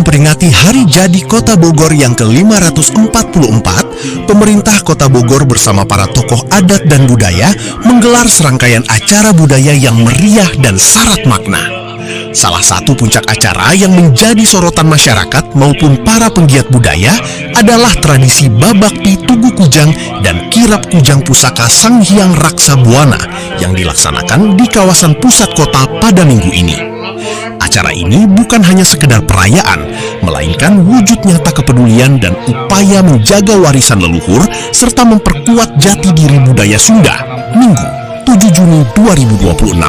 memperingati Hari Jadi Kota Bogor yang ke-544, pemerintah Kota Bogor bersama para tokoh adat dan budaya menggelar serangkaian acara budaya yang meriah dan syarat makna. Salah satu puncak acara yang menjadi sorotan masyarakat maupun para penggiat budaya adalah tradisi babakti Tugu Kujang dan kirap Kujang Pusaka Sang Hyang Raksa Buana yang dilaksanakan di kawasan pusat kota pada minggu ini. Acara ini bukan hanya sekedar perayaan, melainkan wujud nyata kepedulian dan upaya menjaga warisan leluhur serta memperkuat jati diri budaya Sunda. Minggu 7 Juni 2026.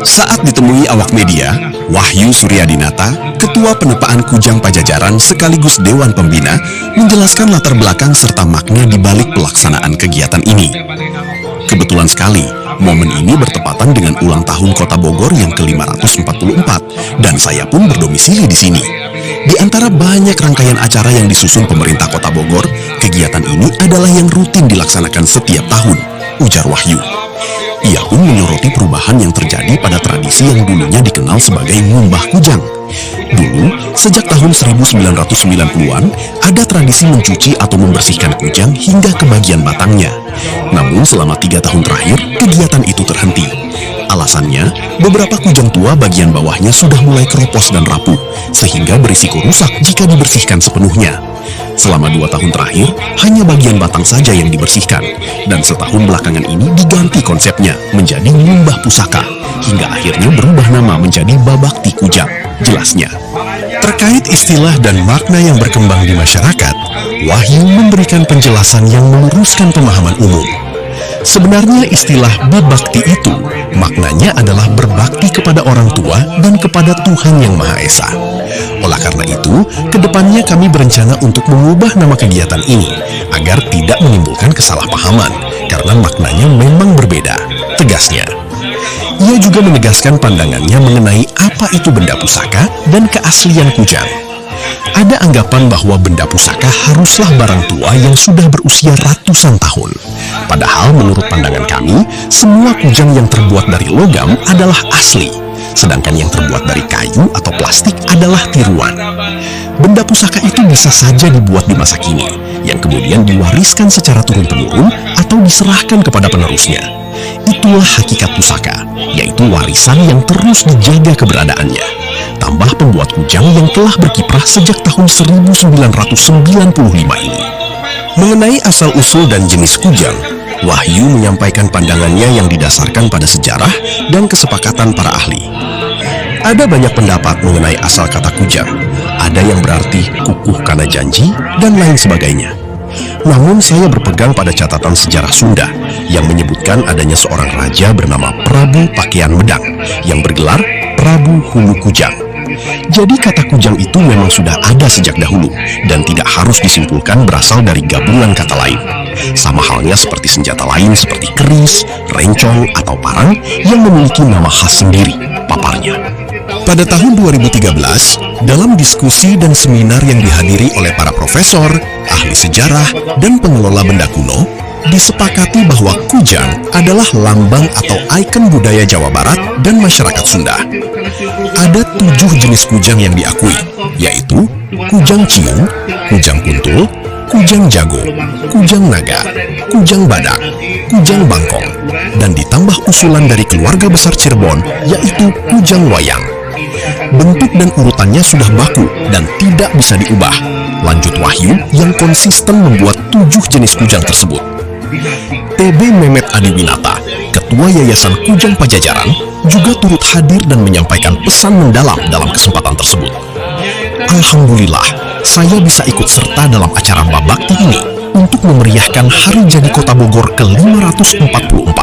Saat ditemui awak media, Wahyu Suryadinata, Ketua Penepaan Kujang Pajajaran sekaligus Dewan Pembina, menjelaskan latar belakang serta makna di balik pelaksanaan kegiatan ini. Kebetulan sekali, momen ini bertepatan dengan ulang tahun Kota Bogor yang ke-544, dan saya pun berdomisili di sini. Di antara banyak rangkaian acara yang disusun pemerintah Kota Bogor, kegiatan ini adalah yang rutin dilaksanakan setiap tahun, ujar Wahyu. Ia pun menyoroti perubahan yang terjadi pada tradisi yang dulunya dikenal sebagai ngumbah kujang. Dulu, sejak tahun 1990-an, ada tradisi mencuci atau membersihkan kujang hingga ke bagian batangnya. Namun selama 3 tahun terakhir, kegiatan itu terhenti. Alasannya, beberapa kujang tua bagian bawahnya sudah mulai keropos dan rapuh, sehingga berisiko rusak jika dibersihkan sepenuhnya. Selama 2 tahun terakhir, hanya bagian batang saja yang dibersihkan, dan setahun belakangan ini diganti konsepnya menjadi ngumbah pusaka, hingga akhirnya berubah nama menjadi babakti kujang. Jelasnya, terkait istilah dan makna yang berkembang di masyarakat, Wahyu memberikan penjelasan yang meluruskan pemahaman umum. Sebenarnya istilah babakti itu, maknanya adalah berbakti kepada orang tua dan kepada Tuhan Yang Maha Esa. Oleh karena itu, kedepannya kami berencana untuk mengubah nama kegiatan ini agar tidak menimbulkan kesalahpahaman, karena maknanya memang berbeda, tegasnya. Ia juga menegaskan pandangannya mengenai apa itu benda pusaka dan keaslian kujang. Ada anggapan bahwa benda pusaka haruslah barang tua yang sudah berusia ratusan tahun. Padahal menurut pandangan kami, semua kujang yang terbuat dari logam adalah asli, sedangkan yang terbuat dari kayu atau plastik adalah tiruan. Benda pusaka itu bisa saja dibuat di masa kini, yang kemudian diwariskan secara turun-temurun atau diserahkan kepada penerusnya. Itulah hakikat pusaka, yaitu warisan yang terus dijaga keberadaannya. Tambah pembuat kujang yang telah berkiprah sejak tahun 1995 ini. Mengenai asal-usul dan jenis kujang, Wahyu menyampaikan pandangannya yang didasarkan pada sejarah dan kesepakatan para ahli. Ada banyak pendapat mengenai asal kata kujang. Ada yang berarti kukuh karena janji, dan lain sebagainya. Namun saya berpegang pada catatan sejarah Sunda yang menyebutkan adanya seorang raja bernama Prabu Pakean Medang yang bergelar Prabu Hulu Kujang. Jadi kata kujang itu memang sudah ada sejak dahulu dan tidak harus disimpulkan berasal dari gabungan kata lain. Sama halnya seperti senjata lain seperti keris, rencong, atau parang yang memiliki nama khas sendiri, paparnya. Pada tahun 2013, dalam diskusi dan seminar yang dihadiri oleh para profesor, ahli sejarah, dan pengelola benda kuno, disepakati bahwa kujang adalah lambang atau ikon budaya Jawa Barat dan masyarakat Sunda. Ada 7 jenis kujang yang diakui, yaitu kujang ciung, kujang kuntul, kujang jago, kujang naga, kujang badak, kujang bangkong, dan ditambah usulan dari keluarga besar Cirebon, yaitu kujang wayang. Bentuk dan urutannya sudah baku dan tidak bisa diubah. Lanjut Wahyu yang konsisten membuat 7 jenis kujang tersebut. TB Mehmet Adiwinata, Ketua Yayasan Kujang Pajajaran, juga turut hadir dan menyampaikan pesan mendalam dalam kesempatan tersebut. Alhamdulillah, saya bisa ikut serta dalam acara babakti ini untuk memeriahkan Hari Jadi Kota Bogor ke-544.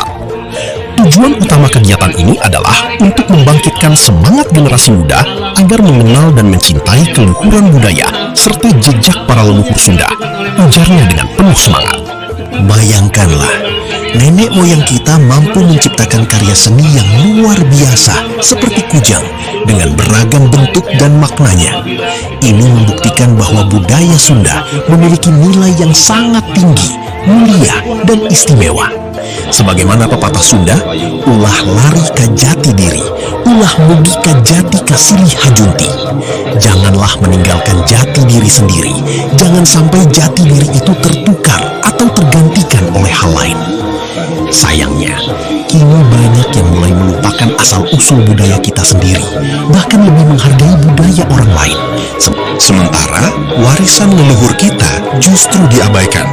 Tujuan utama kegiatan ini adalah untuk membangkitkan semangat generasi muda agar mengenal dan mencintai keluhuran budaya serta jejak para leluhur Sunda, ujarnya dengan penuh semangat. Bayangkanlah, nenek moyang kita mampu menciptakan karya seni yang luar biasa seperti kujang dengan beragam bentuk dan maknanya. Ini membuktikan bahwa budaya Sunda memiliki nilai yang sangat tinggi, mulia, dan istimewa. Sebagaimana pepatah Sunda, ulah lari ke jati diri, inilah logika jati kasili hajunti. Janganlah meninggalkan jati diri sendiri. Jangan sampai jati diri itu tertukar atau tergantikan oleh hal lain. Sayangnya, kini banyak yang mulai melupakan asal-usul budaya kita sendiri, bahkan lebih menghargai budaya orang lain. Sementara warisan leluhur kita justru diabaikan.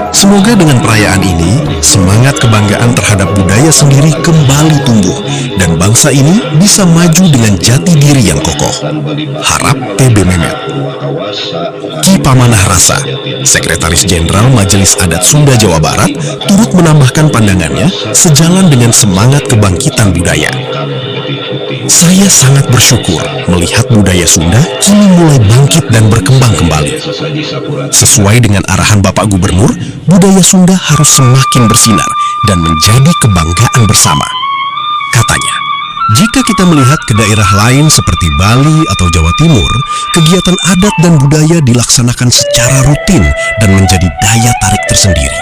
Semoga dengan perayaan ini, semangat kebanggaan terhadap budaya sendiri kembali tumbuh, dan bangsa ini bisa maju dengan jati diri yang kokoh. Harap TB Mehmet. Ki Pamanah Rasa, Sekretaris Jenderal Majelis Adat Sunda Jawa Barat, turut menambahkan pandangannya sejalan dengan semangat kebangkitan budaya. Saya sangat bersyukur melihat budaya Sunda kini mulai bangkit dan berkembang kembali. Sesuai dengan arahan Bapak Gubernur, budaya Sunda harus semakin bersinar dan menjadi kebanggaan bersama. Katanya, jika kita melihat ke daerah lain seperti Bali atau Jawa Timur, kegiatan adat dan budaya dilaksanakan secara rutin dan menjadi daya tarik tersendiri.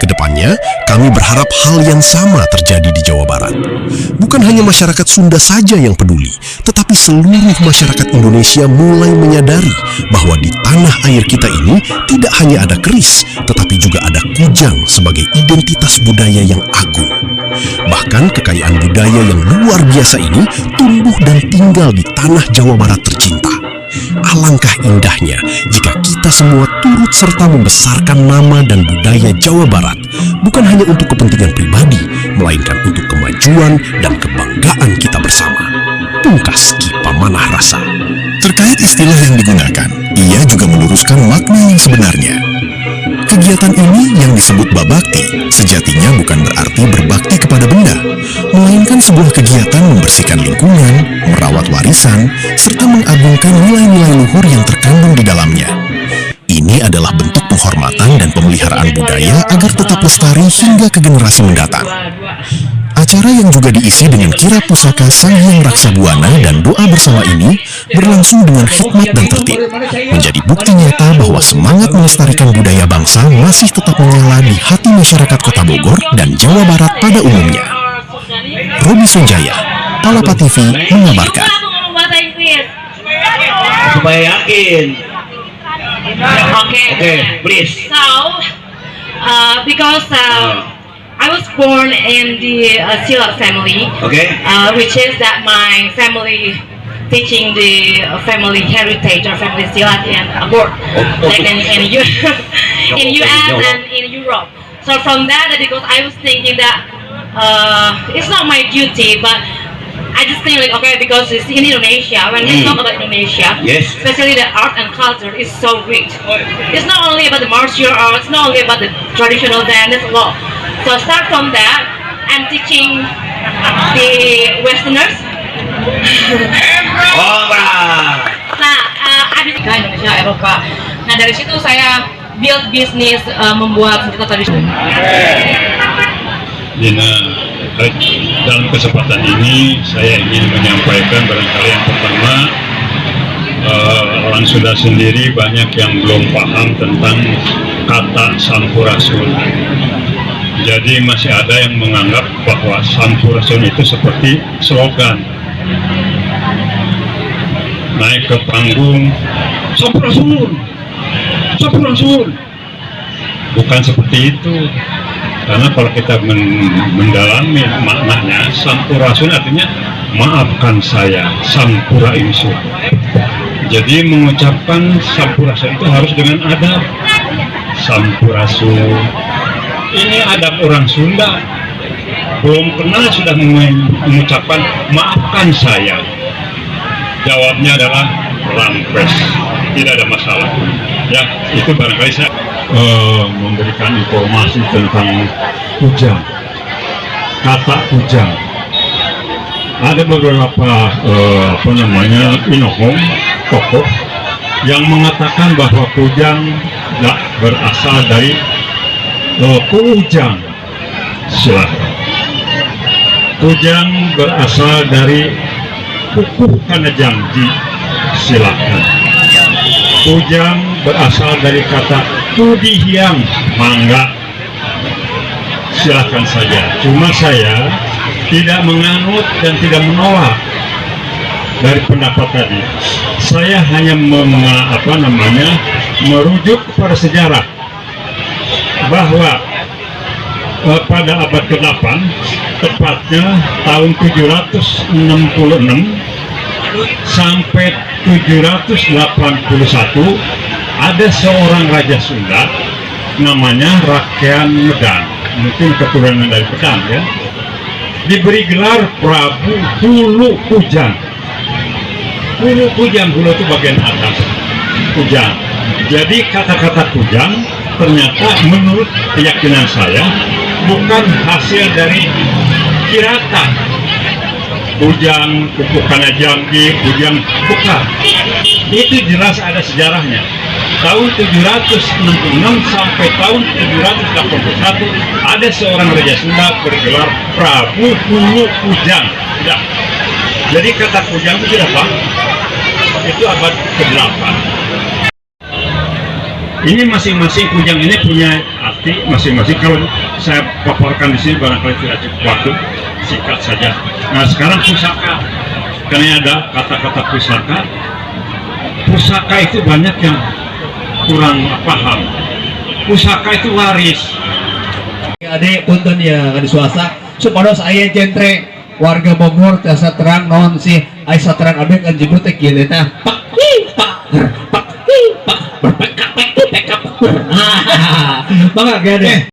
Kedepannya, kami berharap hal yang sama terjadi di Jawa Barat. Bukan hanya masyarakat Sunda saja yang peduli, tetapi seluruh masyarakat Indonesia mulai menyadari bahwa di tanah air kita ini tidak hanya ada keris, tetapi juga ada kujang sebagai identitas budaya yang agung. Bahkan kekayaan budaya yang luar biasa ini tumbuh dan tinggal di tanah Jawa Barat tercinta. Alangkah indahnya jika kita semua turut serta membesarkan nama dan budaya Jawa Barat, bukan hanya untuk kepentingan pribadi, melainkan untuk kemajuan dan kebanggaan kita bersama. Pungkas Ki Pamanah Rasa. Terkait istilah yang digunakan, ia juga meluruskan makna yang sebenarnya. Kegiatan ini yang disebut babakti sejatinya bukan berarti berbakti kepada benda, melainkan sebuah kegiatan membersihkan lingkungan, merawat warisan, serta mengagungkan nilai-nilai luhur yang terkandung di dalamnya. Ini adalah bentuk penghormatan dan pemeliharaan budaya agar tetap lestari hingga ke generasi mendatang. Acara yang juga diisi dengan kirap pusaka Sang Hyang Raksa Buana dan doa bersama ini berlangsung dengan hikmat dan tertib, menjadi bukti nyata bahwa semangat melestarikan budaya bangsa masih tetap menyala di hati masyarakat Kota Bogor dan Jawa Barat pada umumnya. Robi Sonjaya, Palapa TV mengabarkan. Supaya yakin. Okay, please. So, because I was born in the Silat family, which is that my family teaching the family heritage or family Silat in abroad, like in in US and in Europe. So from that, because I was thinking that it's not my duty, but I just think like, okay, because it's in Indonesia, when we talk about Indonesia, especially the art and culture is so rich. It's not only about the martial arts, it's not only about the traditional dance, there's a lot. So start from that, I'm teaching the Westerners. Nah, ada di Indonesia, Eropa. Nah dari situ saya build bisnis membuat senjata tradisional. Dina, dalam kesempatan ini saya ingin menyampaikan barangkali yang pertama, orang Sunda sendiri banyak yang belum paham tentang kata Sampurasun. Jadi masih ada yang menganggap bahwa Sampurasun itu seperti slogan. Naik ke panggung, Sampurasun, Sampurasun. Bukan seperti itu. Karena kalau kita mendalami maknanya, Sampurasun artinya maafkan saya, Sampura Insun. Jadi mengucapkan Sampurasun itu harus dengan adab. Sampurasun. Ini adab orang Sunda. Belum pernah sudah mengucapkan maafkan saya. Jawabnya adalah rampes. Tidak ada masalah. Ya, itu barangkali saya memberikan informasi tentang kujang. Kata kujang. Ada beberapa inohom, tokoh yang mengatakan bahwa kujang berasal dari kujang. Silahkan. Kujang berasal dari kukuh kanajangji. Silahkan. Kujang berasal dari kata tudihyang, mangga. Silahkan saja. Cuma saya tidak menganut dan tidak menolak dari pendapat tadi. Saya hanya merujuk kepada sejarah bahwa pada abad ke-8, tepatnya tahun 766 sampai 781, ada seorang raja Sunda namanya Rakean Medan, mungkin keturunan dari Pedang ya, diberi gelar Prabu Hulu Kujang. Hulu Kujang, hulu itu bagian atas, Kujang. Jadi kata-kata Kujang ternyata menurut keyakinan saya bukan hasil dari kiratan. Kujang, kukukannya Jambi, Kujang, bukan. Itu jelas ada sejarahnya. Tahun 766 sampai tahun 781 ada seorang raja Sunda bergelar Prabu Hulu Kujang. Tidak. Jadi kata Kujang itu tidak apa? Itu abad ke-8. Ini masing-masing Kujang ini punya arti masing-masing. Kalau saya paparkan di sini barangkali tidak cukup waktu, singkat saja. Nah sekarang pusaka, karena ada kata-kata pusaka. Pusaka itu banyak yang kurang paham. Pusaka itu waris. Adik punten ya di swasta supados aya jentre warga Bogor tiasa terang non si aya terang abek kan jebut teh kieu teh pak berpekap mangga gede.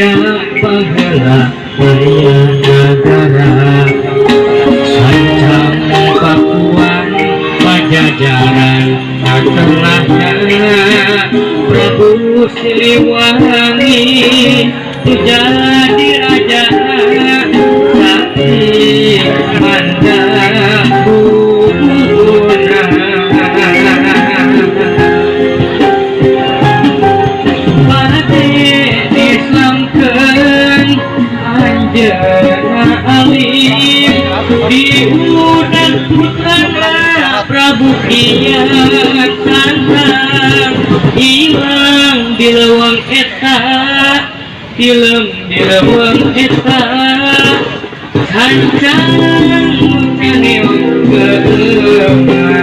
raja penghela daya negara sancang Pakuan Pajajaran telahnya Prabu Siliwangi jadi raja tapi mandang diundang putrana Prabu Kian Santang hilang di lewang eta film di lewang eta sancang keneong keeman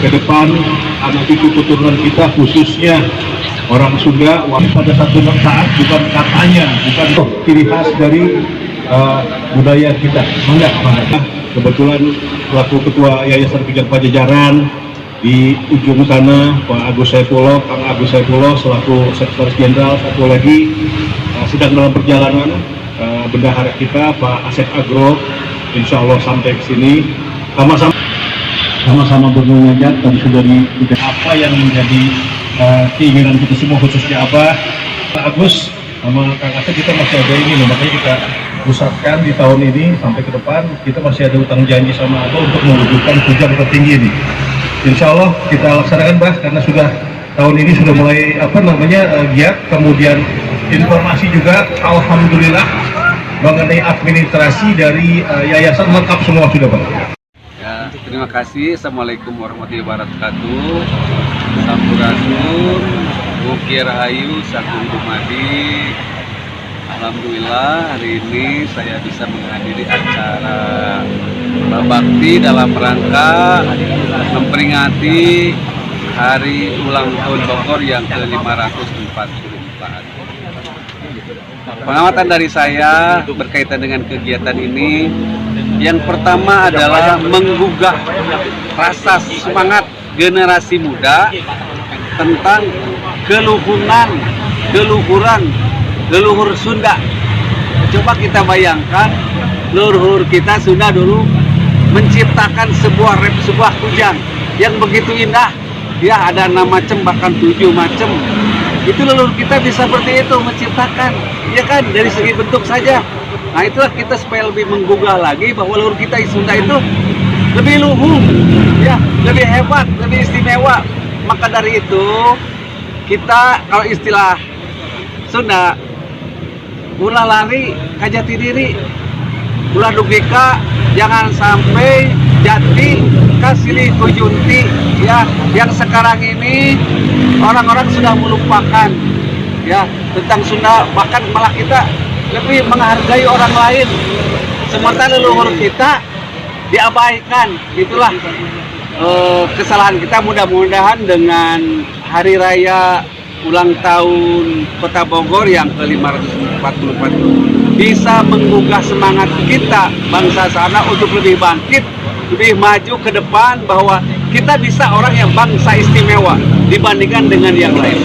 Ke depan anak cucu keturunan kita, khususnya orang Sunda, pada satu saat bukan katanya, bukan ciri khas dari budaya kita. Kebetulan selaku ketua Yayasan Pijat Pajajaran di ujung sana Pak Agus Saifullah, Kang Agus Saifullah selaku Sekretaris Jenderal, satu lagi sedang dalam perjalanan bendahara kita Pak Asep Agro, insya Allah sampai ke sini sama-sama bermunajat dan sudah apa yang menjadi keinginan kita semua, khususnya Pak Agus sama Kang Asep. Kita masih ada ini loh, makanya kita pusatkan di tahun ini sampai ke depan kita masih ada utang janji sama Abah untuk mewujudkan puja tertinggi ini. Insya Allah kita laksanakan Bah, karena sudah tahun ini sudah mulai giat. Kemudian informasi juga alhamdulillah mengenai administrasi dari yayasan lengkap semua sudah Pak. Ya, terima kasih. Assalamualaikum warahmatullahi wabarakatuh. Sampurasun, Bukir Rahayu, Sagung Dumadi. Alhamdulillah hari ini saya bisa menghadiri acara bakti dalam rangka memperingati hari ulang tahun Bogor yang ke-544. Pengamatan dari saya berkaitan dengan kegiatan ini, yang pertama adalah menggugah rasa semangat generasi muda tentang leluhur Sunda. Coba kita bayangkan, leluhur kita Sunda dulu menciptakan sebuah hujan yang begitu indah. Ya, ada 6 macam bahkan 7 macam. Itu leluhur kita bisa seperti itu menciptakan, ya kan, dari segi bentuk saja. Nah, itulah kita supaya lebih menggugah lagi bahwa leluhur kita di Sunda itu lebih luhur, ya, lebih hebat, lebih istimewa. Maka dari itu kita, kalau istilah Sunda, ulah lari kajati diri, ulah dugika jangan sampai jati kasili kujunti, ya, yang sekarang ini orang-orang sudah melupakan ya tentang Sunda, bahkan malah kita lebih menghargai orang lain, sementara leluhur kita diabaikan. Itulah kesalahan kita. Mudah-mudahan dengan hari raya ulang tahun Kota Bogor yang ke-544 bisa menggugah semangat kita bangsa sana untuk lebih bangkit, lebih maju ke depan, bahwa kita bisa orang yang bangsa istimewa dibandingkan dengan yang lain.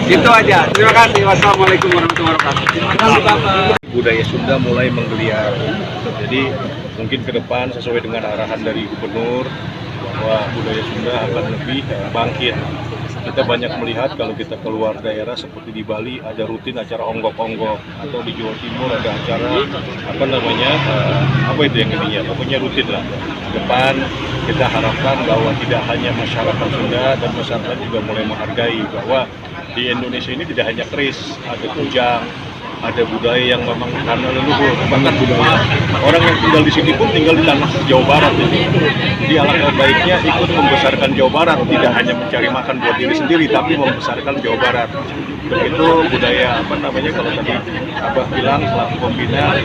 Itu aja. Terima kasih. Wassalamualaikum warahmatullahi wabarakatuh. Terima kasih Bapak. Budaya Sunda mulai menggeliat. Jadi mungkin ke depan sesuai dengan arahan dari Gubernur bahwa budaya Sunda akan lebih bangkit. Kita banyak melihat kalau kita keluar daerah seperti di Bali ada rutin acara onggok-onggok, atau di Jawa Timur ada acara apa itu yang ininya, pokoknya rutin lah. Ke depan kita harapkan bahwa tidak hanya masyarakat Sunda dan masyarakat juga mulai menghargai bahwa di Indonesia ini tidak hanya keris, ada kujang, ada budaya yang memang karena leluhur, bahkan budaya orang yang tinggal di sini pun tinggal di tanah Jawa Barat. Jadi alangkah baiknya ikut membesarkan Jawa Barat, tidak hanya mencari makan buat diri sendiri, tapi membesarkan Jawa Barat. Begitu budaya kalau tadi Abah bilang selaku pembina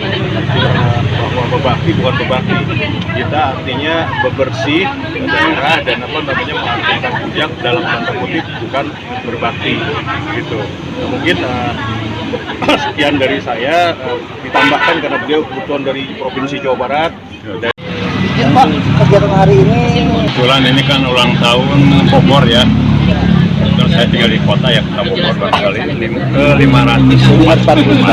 bahwa bebakti bukan bebakti, kita artinya bebersih daerah dan mengaktifkan kujang dalam tanda kutip, bukan berbakti gitu. Nah, mungkin sekian dari saya, ditambahkan karena beliau kebetulan dari Provinsi Jawa Barat. Pak, kegiatan hari ini Kebetulan ini kan ulang tahun Bogor ya. Terus saya tinggal di kota ya, Kota Bogor barangkali ke-544.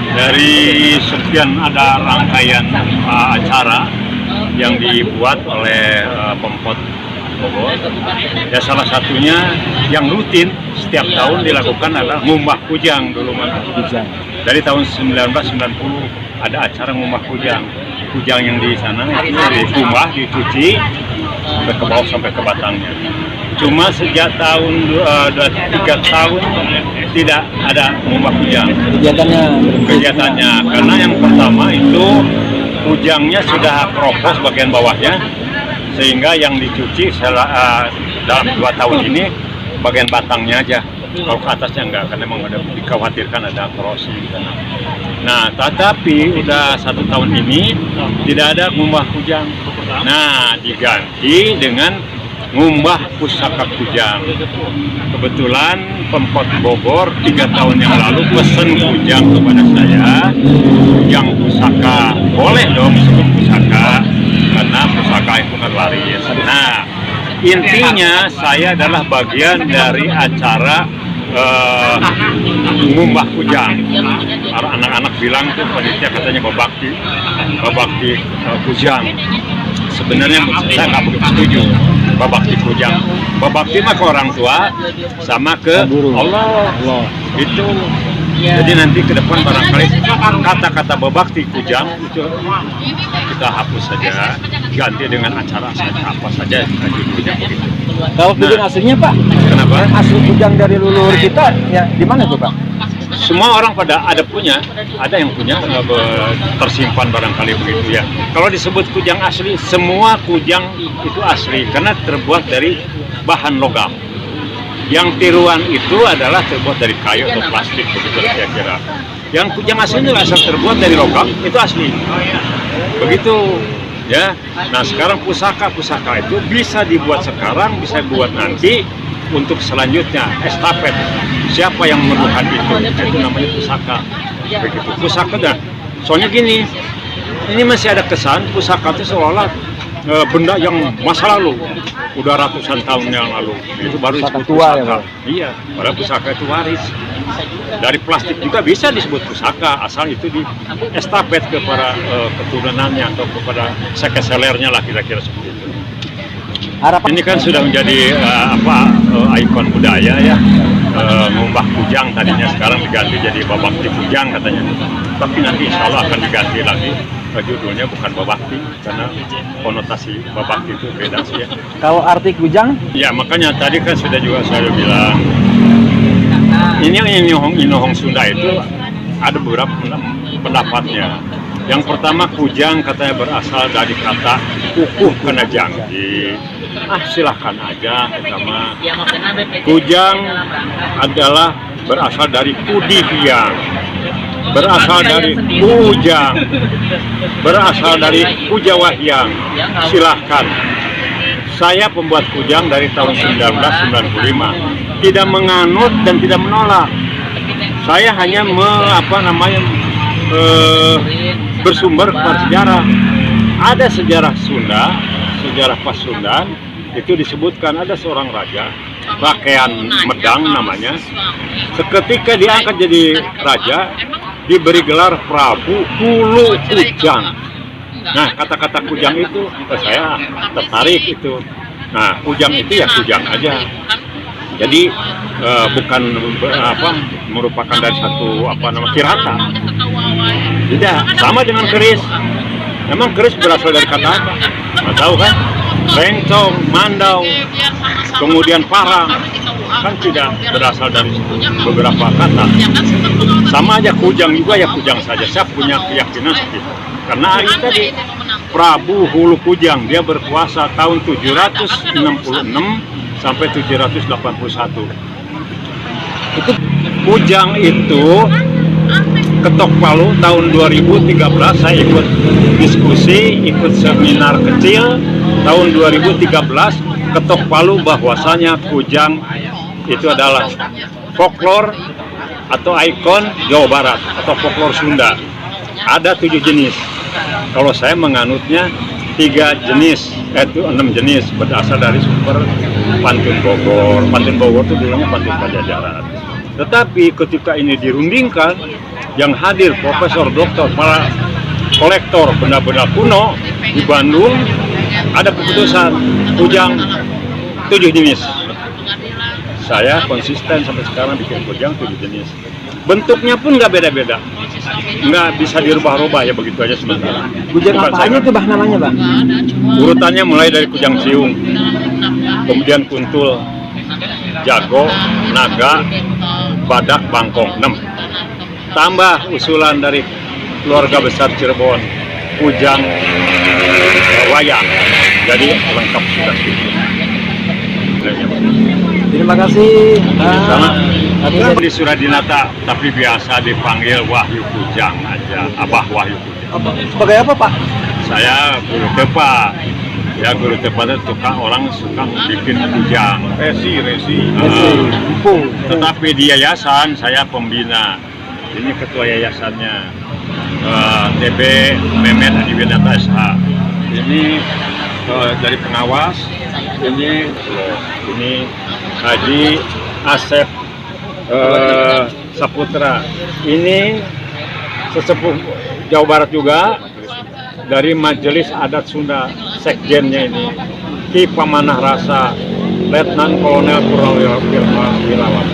Dari sekian ada rangkaian acara yang dibuat oleh Pemkot Bogor. Ya salah satunya yang rutin setiap tahun dilakukan adalah ngumbah kujang dulu Mas. Dari tahun 1990 ada acara ngumbah kujang. Kujang yang di sana itu dikumbah, dicuci sampai ke bawah sampai ke batangnya. Cuma sejak tahun 3 tahun tidak ada ngumbah kujang. Kegiatannya karena yang pertama itu kujangnya sudah keropos bagian bawahnya, sehingga yang dicuci dalam 2 tahun ini bagian batangnya aja. Kalau ke atasnya enggak, karena memang ada dikhawatirkan ada korosi di sana. Nah, tetapi udah 1 tahun ini tidak ada ngumbah kujang. Nah, diganti dengan ngumbah pusaka kujang. Kebetulan Pemkot Bogor 3 tahun yang lalu pesen kujang kepada saya. Yang pusaka boleh dong sebut pusaka, karena pusaka itu kan laris. Nah, intinya saya adalah bagian dari acara ngumbah kujang. Anak-anak bilang tuh panitia katanya babakti kujang. Sebenarnya saya nggak begitu setuju babakti kujang. Babakti mah ke orang tua sama ke Allah. Itu. Jadi nanti ke depan barangkali kata-kata babakti kujang itu kita hapus saja, ganti dengan acara saja apa saja judulnya begitu. kalau kujang aslinya Pak, Kenapa? asli kujang dari leluhur kita ya di mana tuh Pak? Semua orang pada ada yang punya tersimpan barangkali begitu ya. Kalau disebut kujang asli, semua kujang itu asli karena terbuat dari bahan logam. Yang tiruan itu adalah terbuat dari kayu atau plastik begitu kira-kira. Yang kujang asli itu asal terbuat dari logam itu asli. Begitu ya. Nah, sekarang pusaka itu bisa dibuat sekarang, bisa dibuat nanti. Untuk selanjutnya estafet, siapa yang memerlukan itu namanya pusaka. Begitu pusaka dah. Soalnya gini, ini masih ada kesan pusaka itu seolah benda yang masa lalu, udah ratusan tahun yang lalu. Itu baru disebut pusaka. Ya, iya, padahal pusaka itu waris. Dari plastik juga bisa disebut pusaka, asal itu di estafet kepada keturunannya atau kepada sekeselernya lah, kira-kira seperti itu. Ini kan sudah menjadi ikon budaya ya, ngumbah kujang tadinya, sekarang diganti jadi babakti kujang katanya. Tapi nanti insya Allah akan diganti lagi, judulnya bukan babakti karena konotasi babakti itu beda sih ya. Kalau arti kujang? Ya makanya tadi kan sudah juga saya bilang, ini yang inohong Sunda itu ada beberapa pendapatnya. Yang pertama, kujang katanya berasal dari kata ukuh kena jangki. Silahkan aja, pertama. Kujang adalah berasal dari kudihiang, berasal dari kujang, berasal dari kujawahyang. Silahkan. Saya pembuat kujang dari tahun 1995, tidak menganut dan tidak menolak. Saya hanya bersumber kepada sejarah. Ada sejarah Sunda, sejarah Pasundan, itu disebutkan ada seorang raja, Rakean Medang namanya. Seketika diangkat jadi raja, diberi gelar Prabu Hulu Kujang. Nah, kata-kata kujang itu saya tertarik itu. Nah, kujang itu ya kujang aja. Jadi bukan merupakan dari satu tirata. Tidak, sama dengan keris. Memang keris berasal dari kata apa? Nggak tahu kan? Rencong, mandau, kemudian parang, kan tidak berasal dari beberapa kata. Sama aja kujang juga ya kujang saja. Saya punya keyakinan seperti itu. Karena itu tadi Prabu Hulu Kujang, dia berkuasa tahun 766 sampai 781. Itu Kujang itu ketok palu tahun 2013 saya ikut diskusi, ikut seminar kecil tahun 2013 ketok palu bahwasanya kujang itu adalah folklore atau ikon Jawa Barat atau folklore Sunda. Ada 7 jenis. Kalau saya menganutnya 3 jenis, itu 6 jenis berasal dari sumber pantun Bogor. Pantun Bogor itu dulunya pantun Pajajaran. Tetapi ketika ini dirundingkan, yang hadir profesor doktor para kolektor benda-benda kuno di Bandung, ada keputusan kujang 7 jenis. Saya konsisten sampai sekarang bikin kujang 7 jenis. Bentuknya pun nggak beda-beda, nggak bisa dirubah-rubah ya, begitu aja sementara. Kujang apa aja tuh namanya, Bang? Urutannya mulai dari kujang siung, kemudian kuntul, jago, naga, badak, bangkong, 6. Tambah usulan dari keluarga besar Cirebon, kujang, wayang, jadi lengkap sudah. Terima kasih. Sama. Di Suradinata, tapi biasa dipanggil Wahyu Kujang aja, Abah Wahyu Kujang. Sebagai apa, Pak? Saya guru tepa. Ya, guru tepa itu tukang orang suka bikin kujang, resi. Tetapi di yayasan saya pembina. Ini ketua yayasannya, TB Mehmet Adiwinata SH. Ini dari pengawas. Ini Haji Asep Saputra. Ini sesepuh Jawa Barat juga dari Majelis Adat Sunda, sekjennya ini Ki Pamanah Rasa Letnan Kolonel Purnawirawan.